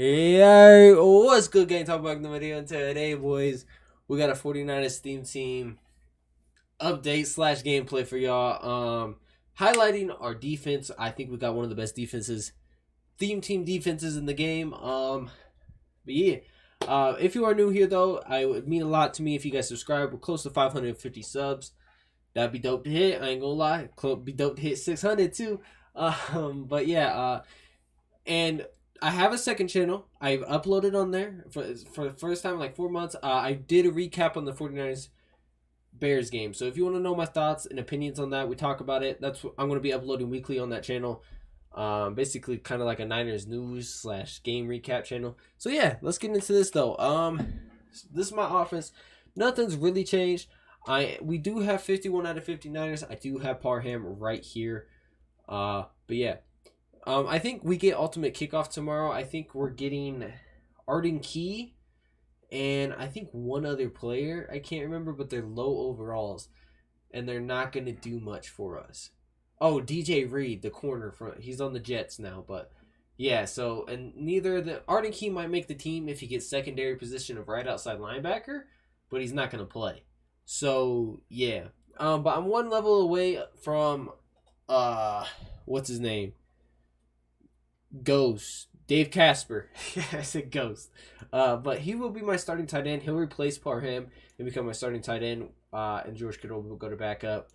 Hey, what's good, gang? Talk about the video. And today, boys, we got a 49ers theme team update slash gameplay for y'all. Highlighting our defense. I think we got one of the best defenses, theme team defenses in the game. But yeah, if you are new here though, I would mean a lot to me if you guys subscribe. We're close to 550 subs. That'd be dope to hit. I ain't gonna lie. Be dope to hit 600 too. But yeah, and I have a second channel. I've uploaded on there for the first time in like 4 months. I did a recap on the 49ers Bears game. So if you want to know my thoughts and opinions on that, we talk about it. That's what I'm going to be uploading weekly on that channel. Basically kind of like a Niners news slash game recap channel. So yeah, let's get into this though. This is my offense. Nothing's really changed. We do have 51 out of 59ers. I do have Parham right here. But yeah. I think we get ultimate kickoff tomorrow. I think we're getting Arden Key and I think one other player. I can't remember, but they're low overalls and they're not going to do much for us. Oh, DJ Reed, the corner front. He's on the Jets now, but yeah, so and neither the Arden Key might make the team if he gets secondary position of right outside linebacker, but he's not going to play. So, yeah. But I'm one level away from what's his name? Ghost. Dave Casper. I said Ghost. But he will be my starting tight end. He'll replace Parham and become my starting tight end. And George Kittle will go to backup.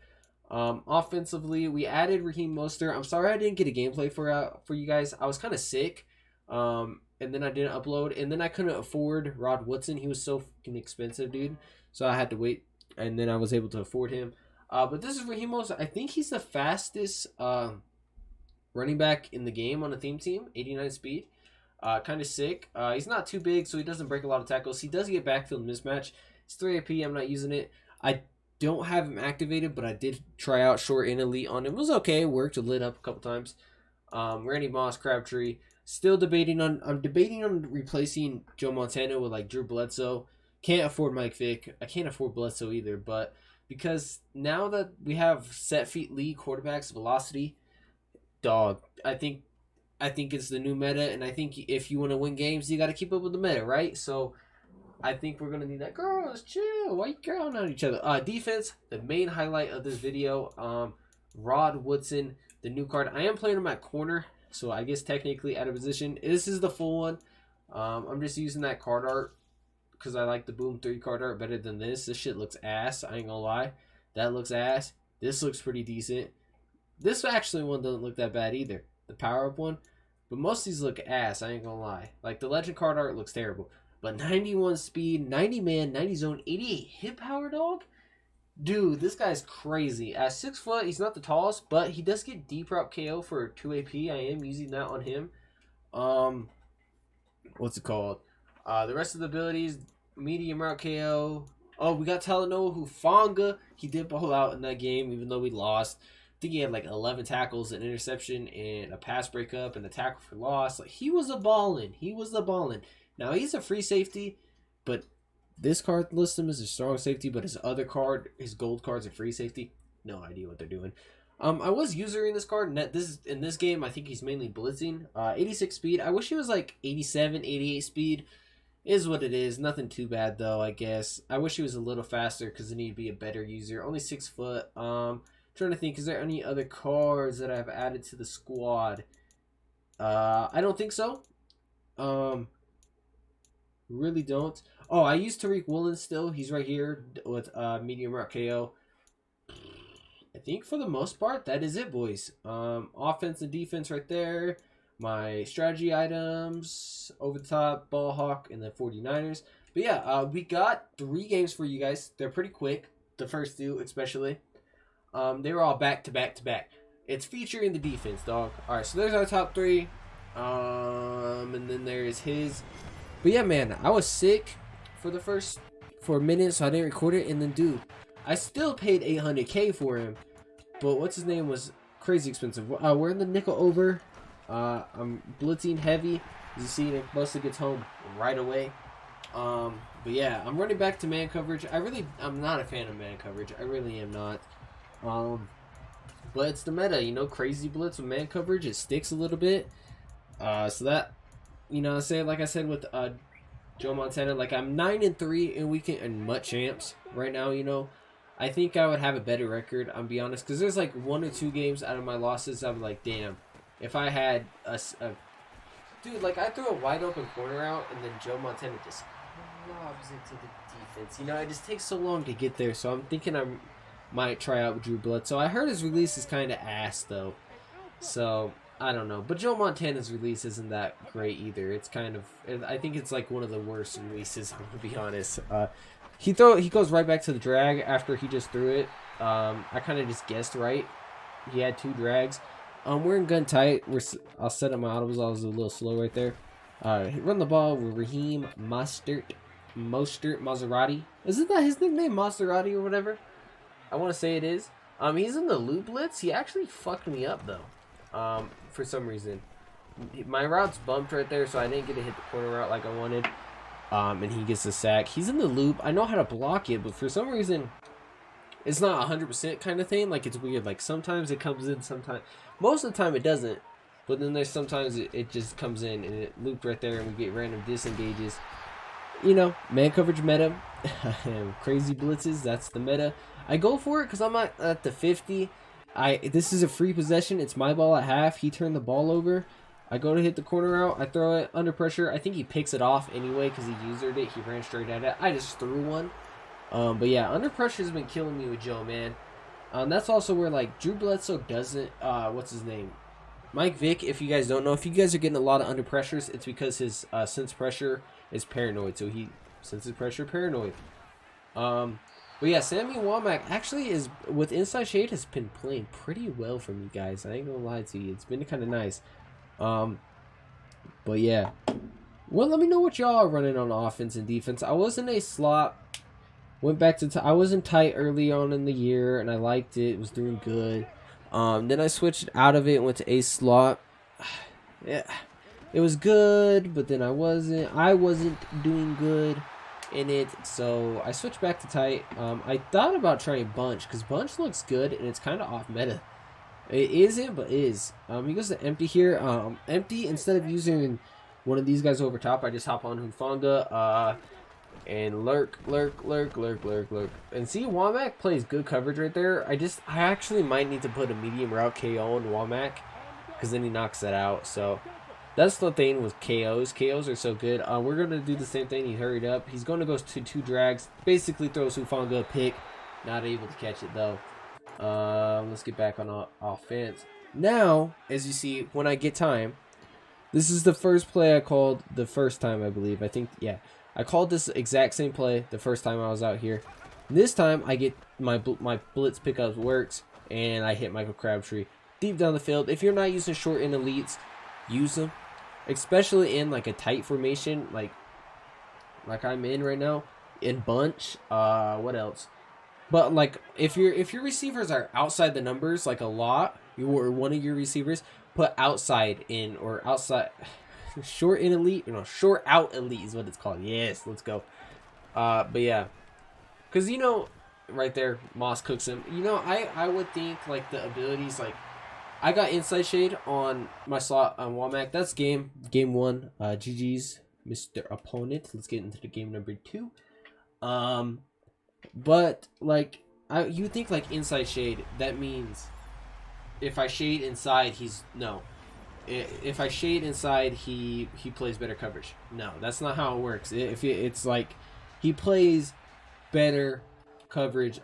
Offensively, we added Raheem Mostert. I'm sorry I didn't get a gameplay for you guys. I was kind of sick. And then I didn't upload. And then I couldn't afford Rod Woodson. He was so fucking expensive, dude. So I had to wait. And then I was able to afford him. But this is Raheem Mostert. I think he's the fastest running back in the game on a theme team, 89 speed. Kind of sick. He's not too big, so he doesn't break a lot of tackles. He does get backfield mismatch. It's 3 AP. I'm not using it. I don't have him activated, but I did try out short and elite on him. It was okay. It worked. It lit up a couple times. Randy Moss, Crabtree. Still debating on. I'm debating on replacing Joe Montana with like Drew Bledsoe. Can't afford Mike Vick. I can't afford Bledsoe either, but because now that we have set feet lead quarterbacks, velocity, dog, I think it's the new meta, and I think if you want to win games, you got to keep up with the meta, right? So I think we're gonna need that. Girls, chill. Why you growling on each other? Defense, the main highlight of this video. Rod Woodson, the new card. I am playing him at corner, so I guess technically out of position. This is the full one. I'm just using that card art because I like the Boom 3 card art better than this. This shit looks ass. I ain't gonna lie. That looks ass. This looks pretty decent. This actually one doesn't look that bad either. The power up one. But most of these look ass, I ain't gonna lie. Like the legend card art looks terrible. But 91 speed, 90 man, 90 zone, 88 hit power, dog? Dude, this guy's crazy. At 6 foot, he's not the tallest, but he does get deep route KO for 2 AP. I am using that on him. What's it called? The rest of the abilities, medium route KO. Oh, we got Talanoa Hufanga. He did ball out in that game, even though we lost. I think he had like 11 tackles, an interception, and a pass breakup, and a tackle for loss. Like he was a ballin'. He was a ballin'. Now he's a free safety, but this card lists him as a strong safety, but his other card, his gold card's a free safety. No idea what they're doing. I was using this card. In this game, I think he's mainly blitzing. 86 speed. I wish he was like 87, 88 speed. Is what it is. Nothing too bad though, I guess. I wish he was a little faster because I need to be a better user. Only 6 foot. Trying to think, is there any other cards that I've added to the squad? I don't think so. Really don't. Oh, I use Tariq Woolen still. He's right here with medium route KO. I think for the most part, that is it, boys. Offense and defense right there. My strategy items, over the top, ball hawk, and the 49ers. But yeah, we got 3 games for you guys. They're pretty quick. The first 2 especially. They were all back to back to back. It's featuring the defense, dog. Alright, so there's our top 3. And then there's his. But yeah, man, I was sick for a minute, so I didn't record it. And then, dude, I still paid $800K for him. But what's his name was crazy expensive. We're in the nickel over. I'm blitzing heavy. As you see, it mostly gets home right away. But yeah, I'm running back to man coverage. I'm not a fan of man coverage. I really am not. But it's the meta, crazy blitz with man coverage. It sticks a little bit. So you know, say like I said with Joe Montana, like I'm 9-3 in weekend and MUT champs right now. You know, I think I would have a better record. I'm be honest, because there's like 1 or 2 games out of my losses. I'm like, damn, if I had a dude, like I threw a wide open corner out, and then Joe Montana just lobs into the defense. You know, it just takes so long to get there. So I'm thinking I might try out with Drew Bledsoe. I heard his release is kind of ass though, so I don't know. But Joe Montana's release isn't that great either. It's kind of, I think it's like one of the worst releases. I'm gonna be honest. He goes right back to the drag after he just threw it. I kind of just guessed right. He had 2 drags. We're in gun tight. I'll set up my audibles. I was a little slow right there. Run the ball with Raheem Mostert Maserati. Isn't that his nickname, Maserati or whatever? I want to say it is. He's in the loop blitz. He actually fucked me up though. For some reason, my route's bumped right there, so I didn't get to hit the corner route like I wanted. And he gets a sack. He's in the loop. I know how to block it, but for some reason, it's not 100% kind of thing. Like, it's weird. Like, sometimes it comes in, sometimes... Most of the time, it doesn't. But then there's sometimes it just comes in, and it looped right there, and we get random disengages. You know, man coverage meta. Crazy blitzes, that's the meta. I go for it because I'm at the 50. This is a free possession. It's my ball at half. He turned the ball over. I go to hit the corner out. I throw it under pressure. I think he picks it off anyway because he usered it. He ran straight at it. I just threw one. But yeah, under pressure has been killing me with Joe, man. That's also where, like, Drew Bledsoe doesn't, what's his name? Mike Vick, if you guys don't know, if you guys are getting a lot of under pressures, it's because his sense pressure is paranoid. So he senses pressure paranoid. But yeah, Sammy Womack actually is, with Inside Shade, has been playing pretty well for me, guys. I ain't gonna lie to you. It's been kind of nice. But yeah. Well, let me know what y'all are running on offense and defense. I was in a slot. Went back to... I was in tight early on in the year, and I liked it. It was doing good. Then I switched out of it and went to a slot. Yeah. It was good, but then I wasn't doing good in it, so I switched back to tight. I thought about trying bunch, because bunch looks good, and it's kind of off meta. It isn't, but is. He goes to empty here. Empty, instead of using one of these guys over top, I just hop on Hufanga, and lurk. And see, Womack plays good coverage right there. I actually might need to put a medium route KO on Womack, because then he knocks that out. So that's the thing with KOs. KOs are so good. We're going to do the same thing. He hurried up. He's going to go to 2 drags. Basically throws Hufanga a pick. Not able to catch it, though. Let's get back on offense. Now, as you see, when I get time, this is the first play I called the first time, I believe. I think, yeah. I called this exact same play the first time I was out here. This time, I get my blitz pickups works, and I hit Michael Crabtree deep down the field. If you're not using short end elites, use them. Especially in, like, a tight formation, like I'm in right now. In bunch. What else? But, like, if your receivers are outside the numbers, like a lot, or one of your receivers, put outside in, or outside... Short in elite, short out elite is what it's called. Yes, let's go. But yeah, because you know, right there, Moss cooks him. You know, I would think like the abilities, like I got Inside Shade on my slot on Womack. That's game 1. GG's, Mr. Opponent. Let's get into the game number 2. But like you think like Inside Shade, that means if I shade inside, if I shade inside, he plays better coverage. No, that's not how it works. It's like he plays better coverage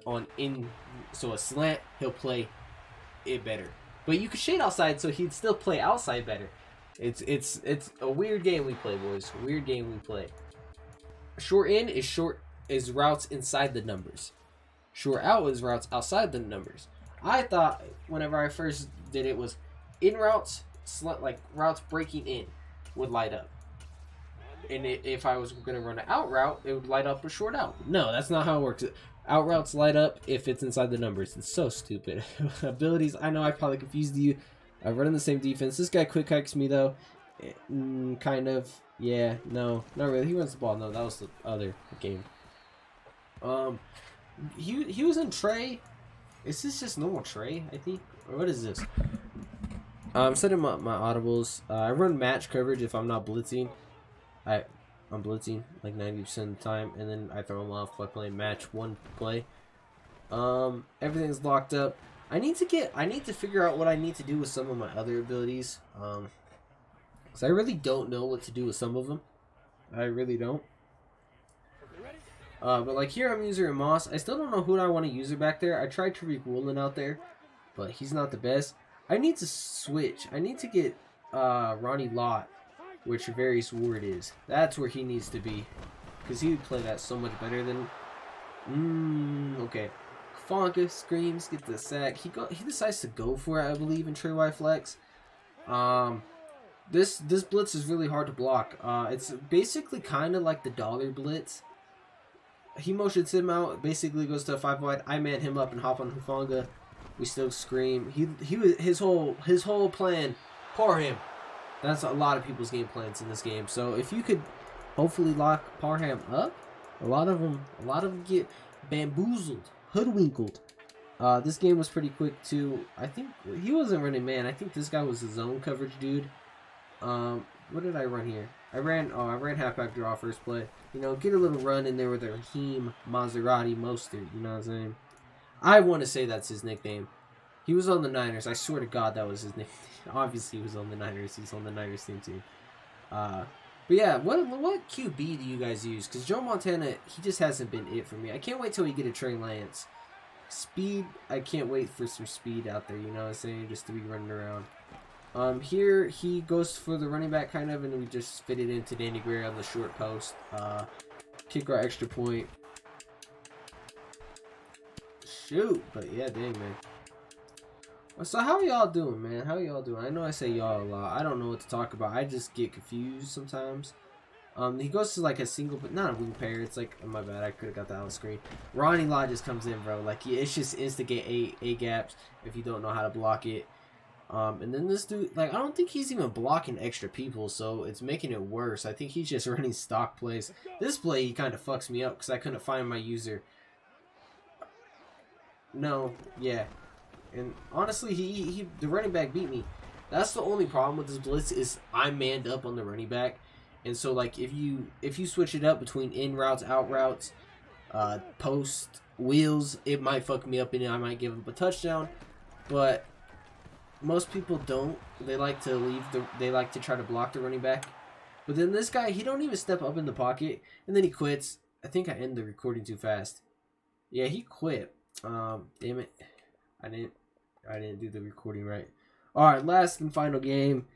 so a slant, he'll play it better. But you could shade outside, so he'd still play outside better. It's a weird game we play, boys. Weird game we play. Short in is routes inside the numbers. Short out is routes outside the numbers. I thought whenever I first did it was in routes. Like routes breaking in would light up, and if I was going to run an out route, it would light up a short out. No, that's not how it works. Out routes light up if it's inside the numbers. It's so stupid. Abilities, I know I probably confused you. I run in the same defense. This guy quick hikes me though, kind of. Yeah, no, not really. He runs the ball. No, that was the other game. He was in Trey. Is this just normal Trey? I think. Or what is this? I'm setting my audibles. I run match coverage if I'm not blitzing. I'm blitzing like 90% of the time, and then I throw them off by playing match one play. Everything's locked up. I need to figure out what I need to do with some of my other abilities. Cause I really don't know what to do with some of them. I really don't. But like here I'm using Moss. I still don't know who I want to use it back there. I tried Tariq Woolen out there, but he's not the best. I need to switch. I need to get Ronnie Lott, which Various Ward is. That's where he needs to be, because he would play that so much better than. Okay. Fonka screams, gets the sack. He decides to go for it, I believe, in Trey Y Flex. This blitz is really hard to block. It's basically kind of like the dollar blitz. He motions him out, basically goes to a 5 wide. I man him up and hop on Hufanga. We still scream. His whole plan, par him. That's a lot of people's game plans in this game. So if you could hopefully lock Parham up, a lot of them get bamboozled, hoodwinkled. This game was pretty quick too. I think he wasn't running man. I think this guy was a zone coverage dude. What did I run here? I ran halfback draw first play. You know, get a little run in there with Raheem Maserati Mostert. You know what I'm saying? I want to say that's his nickname. He was on the Niners. I swear to God that was his nickname. Obviously he was on the Niners. He's on the Niners team. But yeah, what QB do you guys use? Because Joe Montana, he just hasn't been it for me. I can't wait till we get a Trey Lance. Speed, I can't wait for some speed out there. You know what I'm saying? Just to be running around. Here he goes for the running back kind of, and we just fit it into Danny Gray on the short post. Kick our extra point. Shoot, but yeah, dang man. So how y'all doing, man? How y'all doing? I know I say y'all a lot. I don't know what to talk about. I just get confused sometimes. He goes to like a single, but not a wing pair. It's like, oh, my bad. I could have got that on the screen. Ronnie Lott just comes in, bro. Like it's just instigate A gaps if you don't know how to block it. And then this dude, like, I don't think he's even blocking extra people, so it's making it worse. I think he's just running stock plays. This play, he kind of fucks me up because I couldn't find my user. No, yeah. And honestly, the running back beat me. That's the only problem with this blitz is I'm manned up on the running back. And so, like, if you switch it up between in routes, out routes, post, wheels, it might fuck me up and I might give him a touchdown. But most people don't. They like to try to block the running back. But then this guy, he don't even step up in the pocket, and then he quits. I think I ended the recording too fast. Yeah, he quit. Damn it. I didn't do the recording right. Alright, last and final game.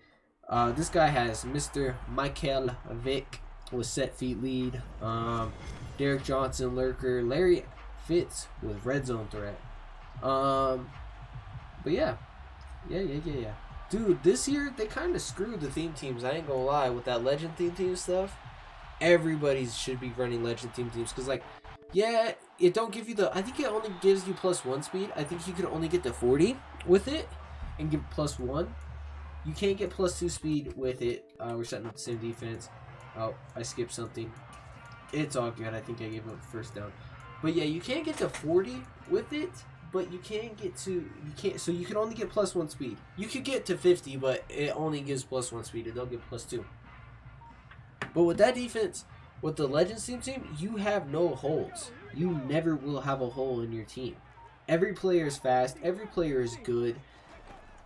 This guy has Mr. Michael Vick with set feet lead. Derek Johnson, lurker. Larry Fitz with red zone threat. But yeah. Yeah. Dude, this year, they kind of screwed the theme teams. I ain't gonna lie. With that legend theme team stuff, everybody should be running legend theme teams. Because, like, yeah, it don't give you the... I think it only gives you +1 speed. I think you can only get to 40 with it and give +1. You can't get +2 speed with it. We're setting up the same defense. Oh, I skipped something. It's all good. I think I gave up the first down. But yeah, you can't get to 40 with it. But you can't get to, so you can only get +1 speed. You could get to 50, but it only gives +1 speed. It don't give +2. But with that defense, with the Legends team, you have no holes. You never will have a hole in your team. Every player is fast. Every player is good.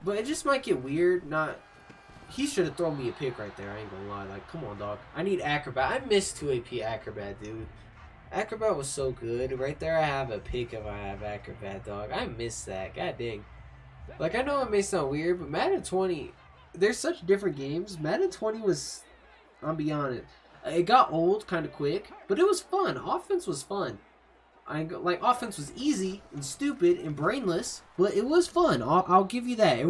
But it just might get weird. He should have thrown me a pick right there. I ain't gonna lie. Like, come on, dog. I need Acrobat. I miss 2AP Acrobat, dude. Acrobat was so good. Right there I have a pick if I have Acrobat, dog. I miss that. God dang. Like, I know it may sound weird, but Madden 20, there's such different games. Madden 20 was, I'll be honest, it got old kind of quick, but it was fun. Offense was fun. Offense was easy and stupid and brainless, but it was fun. I'll give you that.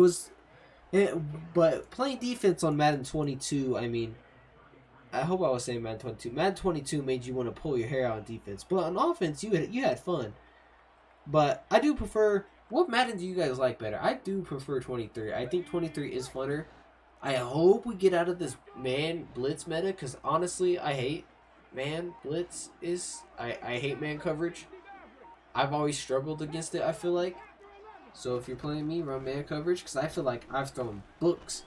But playing defense on Madden 22, I mean, I hope I was saying Madden 22. Madden 22 made you want to pull your hair out on defense. But on offense, you had fun. But I do prefer... What Madden do you guys like better? I do prefer 23. I think 23 is funner. I hope we get out of this man blitz meta. Because honestly, I hate man blitz. I hate man coverage. I've always struggled against it, I feel like. So if you're playing me, run man coverage, because I feel like I've thrown books.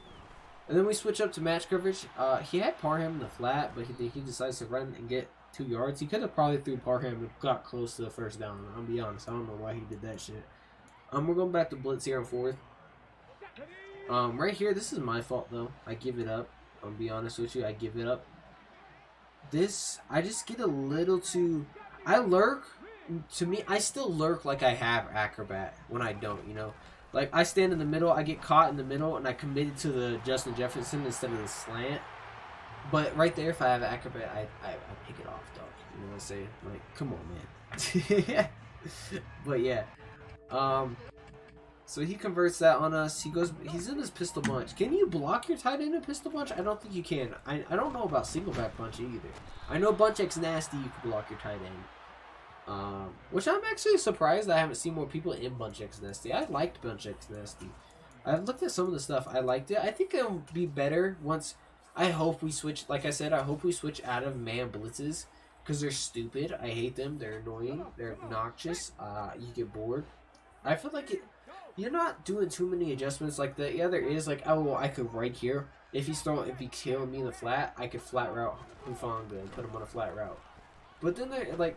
And then we switch up to match coverage. He had Parham in the flat, but he decides to run and get 2 yards. He could have probably threw Parham and got close to the first down. I'll be honest. I don't know why he did that shit. We're going back to blitz here on 4th. Right here, this is my fault, though. I give it up. I'll be honest with you. I give it up. I just get a little too... I lurk. To me, I still lurk like I have acrobat when I don't, you know. Like, I stand in the middle, I get caught in the middle, and I committed to the Justin Jefferson instead of the slant. But right there, if I have acrobat, I pick it off, dog. You know what I'm saying? Like, come on, man. But yeah. So he converts that on us. He's in his pistol bunch. Can you block your tight end in pistol bunch? I don't think you can. I don't know about single back bunch either. I know bunch X nasty, you can block your tight end. Which I'm actually surprised I haven't seen more people in Bunch X Nasty. I liked Bunch X Nasty. I've looked at some of the stuff. I liked it. I think it'll be better once... I hope we switch... Like I said, I hope we switch out of man blitzes. Because they're stupid. I hate them. They're annoying. They're obnoxious. You get bored. I feel like you're not doing too many adjustments like that. Yeah, there is. Like, oh, well, I could right here. If he's killing me in the flat, I could flat route Hufanga and put him on a flat route. But then they're like...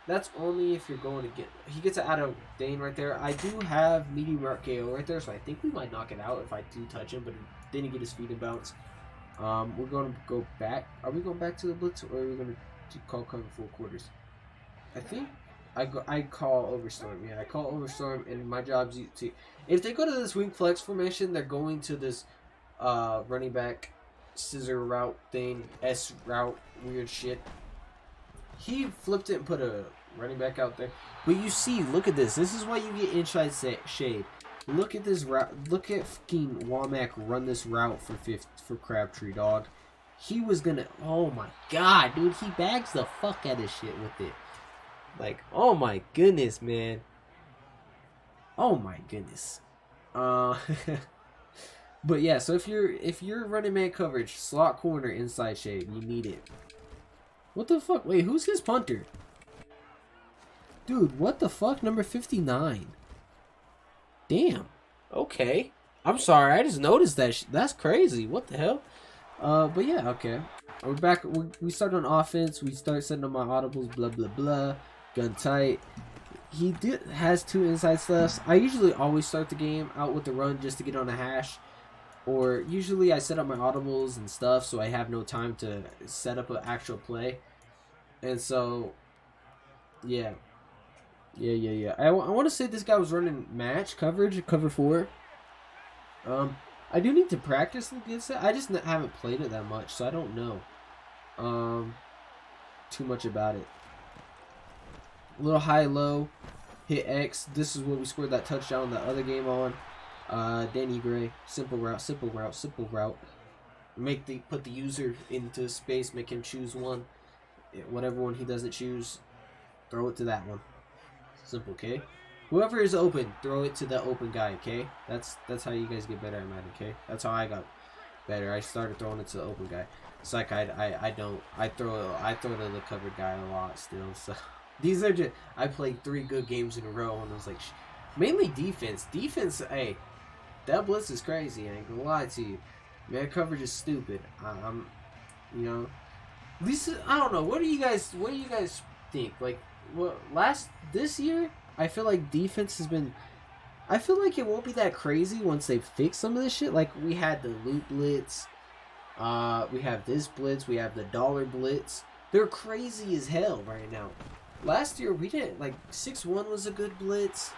That's only if you're going to get... He gets it out of Dane right there. I do have medium route KO right there, so I think we might knock it out if I do touch him, but he didn't get his feet in bounce. We're going to go back. Are we going back to the blitz, or are we going to call cover full quarters? I think I call overstorm. Yeah, I call overstorm, and my job's to... If they go to this wing flex formation, they're going to this running back scissor route thing, S route, weird shit. He flipped it and put a running back out there. But you see, look at this. This is why you get inside shade. Look at this route. Look at fucking Womack run this route for Crabtree, dog. He was gonna... Oh my god, dude. He bags the fuck out of shit with it. Like, oh my goodness, man. Oh my goodness. But yeah, so if you're running man coverage, slot corner, inside shade, you need it. What the fuck? Wait, who's his punter? Dude, what the fuck? Number 59. Damn. Okay. I'm sorry, I just noticed that. That's crazy. What the hell? But yeah, okay. We're back. We start on offense. We start setting up my audibles, blah, blah, blah. Gun tight. He has 2 inside stuffs. I usually always start the game out with the run just to get on a hash. Or usually I set up my audibles and stuff so I have no time to set up an actual play. And so, yeah. I want to say this guy was running match coverage, cover 4. I do need to practice against it. I just haven't played it that much, so I don't know too much about it. A little high-low, hit X. This is what we scored that touchdown in the other game on. Danny Gray, simple route. Put the user into space, make him choose one. Whatever one he doesn't choose, throw it to that one. Simple, okay? Whoever is open, throw it to the open guy, okay? That's how you guys get better at Madden, okay? That's how I got better. I started throwing it to the open guy. It's like I throw to the covered guy a lot still. So these are just, I played 3 good games in a row and I was like, mainly defense. Defense, hey. That blitz is crazy, I ain't gonna lie to you. Man, coverage is stupid. I'm you know, at least I don't know. What do you guys think? Like, this year, I feel like defense has been. I feel like it won't be that crazy once they fix some of this shit. Like we had the loot blitz, we have this blitz, we have the dollar blitz. They're crazy as hell right now. Last year we didn't like 6-1 was a good blitz.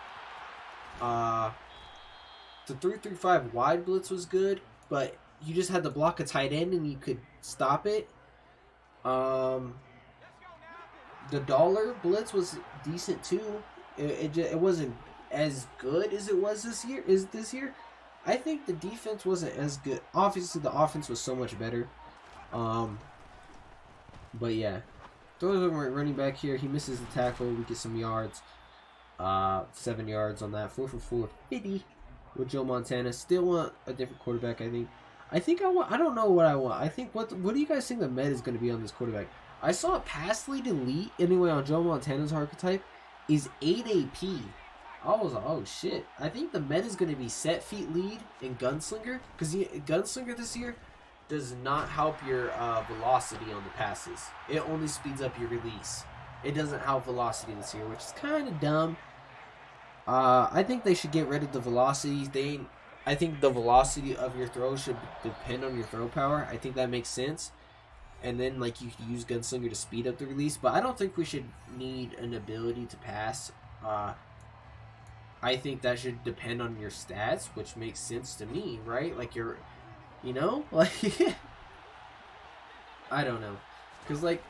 The 3-3-5 wide blitz was good, but you just had to block a tight end and you could stop it. The dollar blitz was decent too. It wasn't as good as it was this year. I think the defense wasn't as good. Obviously, the offense was so much better. But yeah, throws over running back here. He misses the tackle. We get some yards. 7 yards on that. 4 for 4. 50. With Joe Montana. Still want a different quarterback, I think. I don't know what I want. I think, what do you guys think the med is going to be on this quarterback? I saw a pass lead elite, anyway, on Joe Montana's archetype, is 8 AP. I was like, oh shit. I think the meta is going to be set feet lead and gunslinger, because gunslinger this year does not help your velocity on the passes. It only speeds up your release. It doesn't help velocity this year, which is kind of dumb. I think they should get rid of the velocity. I think the velocity of your throw should depend on your throw power. I think that makes sense. And then like you can use gunslinger to speed up the release, but I don't think we should need an ability to pass. I think that should depend on your stats, which makes sense to me, right? Like you're, like I don't know, because like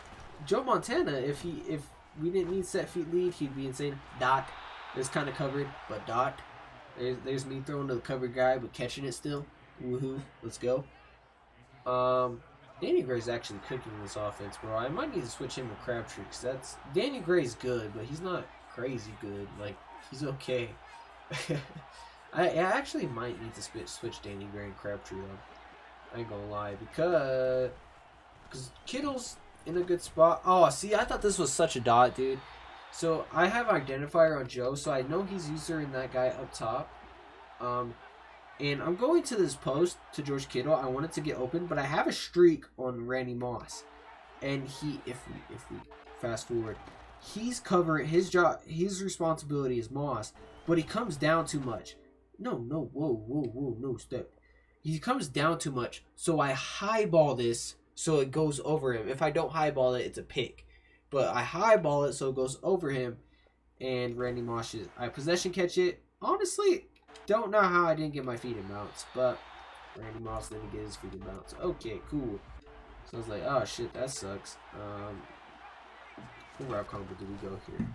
Joe Montana, if we didn't need set feet lead, he'd be insane. Dot, it's kind of covered, but dot. There's me throwing to the covered guy, but catching it still. Woohoo! Let's go. Danny Gray's actually cooking this offense, bro. I might need to switch him with Crabtree, because Danny Gray's good, but he's not crazy good. Like, he's okay. I actually might need to switch Danny Gray and Crabtree up. I ain't gonna lie, because Kittle's in a good spot. Oh, see, I thought this was such a dot, dude. So I have identifier on Joe, so I know he's using that guy up top. And I'm going to this post to George Kittle. I want it to get open, but I have a streak on Randy Moss, and if we fast forward, he's covering his job. His responsibility is Moss, but he comes down too much. No, whoa, no, step. He comes down too much, so I highball this so it goes over him. If I don't highball it, it's a pick, but I highball it so it goes over him, and Randy Moss I possession catch it. Honestly, don't know how I didn't get my feet in bounce, but Randy Moss didn't get his feet in bounce. Okay, cool. So I was like, oh shit, that sucks. What route combo do we go here?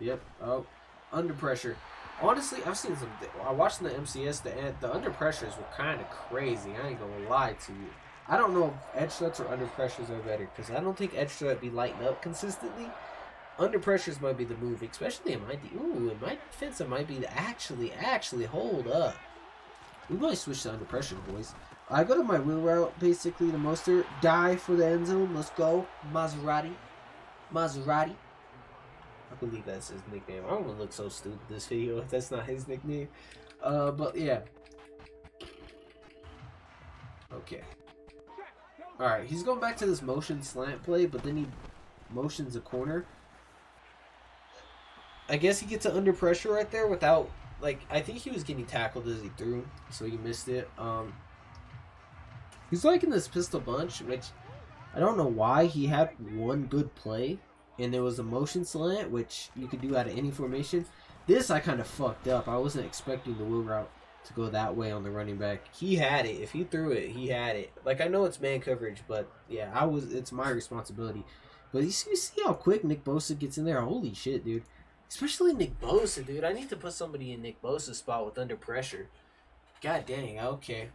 Yep. Oh, under pressure. Honestly, I've seen some. I watched in the MCS. The under pressures were kind of crazy. I ain't gonna lie to you. I don't know if edge threats or under pressures are better, because I don't think edge threat be lighting up consistently. Under pressures might be the move, especially in my in my defense. It might be the actually hold up. We might switch to under pressure, boys. I go to my wheel route, basically the Mostert die for the end zone. Let's go, Maserati. I believe that's his nickname. I don't want to look so stupid this video if that's not his nickname. But yeah. Okay. Alright, he's going back to this motion slant play, but then he motions a corner. I guess he gets it under pressure right there without, like, I think he was getting tackled as he threw, so he missed it. He's liking this pistol bunch, which I don't know why. He had one good play, and there was a motion slant, which you could do out of any formation. This I kind of fucked up. I wasn't expecting the wheel route to go that way on the running back. He had it. If he threw it, he had it. Like, I know it's man coverage, but yeah, it's my responsibility. But you see how quick Nick Bosa gets in there? Holy shit, dude. Especially Nick Bosa, dude. I need to put somebody in Nick Bosa's spot with under pressure. God dang, okay.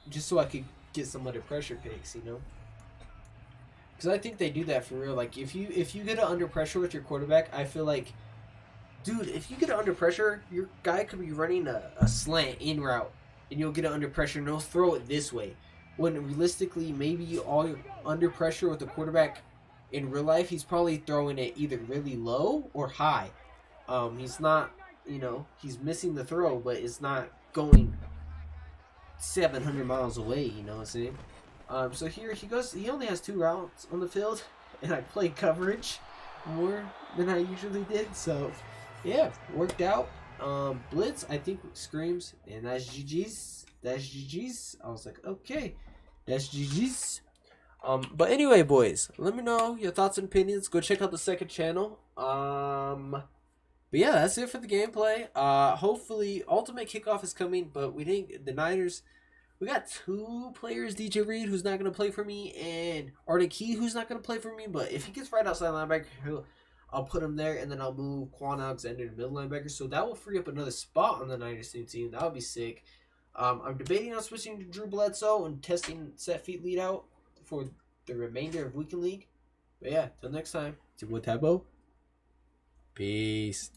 Just so I could get some under pressure picks, Because I think they do that for real. Like, if you get it under pressure with your quarterback, I feel like, dude, if you get it under pressure, your guy could be running a slant in route, and you'll get it under pressure, and he'll throw it this way. When realistically, maybe all you're under pressure with the quarterback in real life, he's probably throwing it either really low or high. He's not, he's missing the throw, but it's not going 700 miles away, you know what I'm saying? So here he only has 2 routes on the field, and I played coverage more than I usually did, so yeah, worked out. Blitz, I think, screams, and that's GG's. I was like, okay, that's GG's. But anyway, boys, let me know your thoughts and opinions. Go check out the second channel. But yeah, that's it for the gameplay. Hopefully, Ultimate Kickoff is coming, but the Niners, we got 2 players, DJ Reed, who's not going to play for me, and Arden Key, who's not going to play for me, but if he gets right outside linebacker, I'll put him there, and then I'll move Quan Alexander to middle linebacker, so that will free up another spot on the Niners team. That would be sick. I'm debating on switching to Drew Bledsoe and testing set feet lead out for the remainder of Weekend League. But yeah, till next time, it's your boy Tybo. Peace.